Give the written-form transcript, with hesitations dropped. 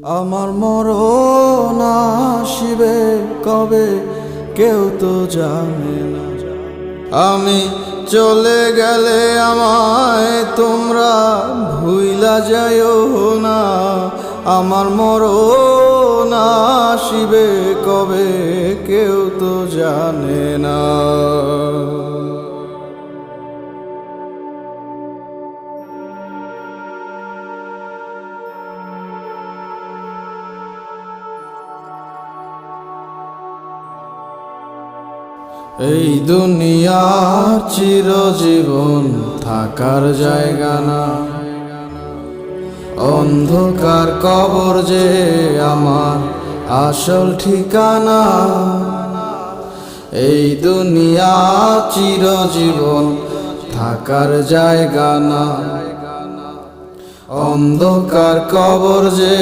আমার মরণ আসিবে কবে কেউ তো জানে না। আমি চলে গেলে আমায় তোমরা ভুইলা যাইও না। আমার মরণ আসিবে কবে কেউ তো জানে না। এই দুনিয়ার চিরজীবন থাকার জায়গা না, অন্ধকার কবর যে আমার আসল ঠিকানা। এই দুনিয়া চিরজীবন থাকার জায়গা না, অন্ধকার কবর যে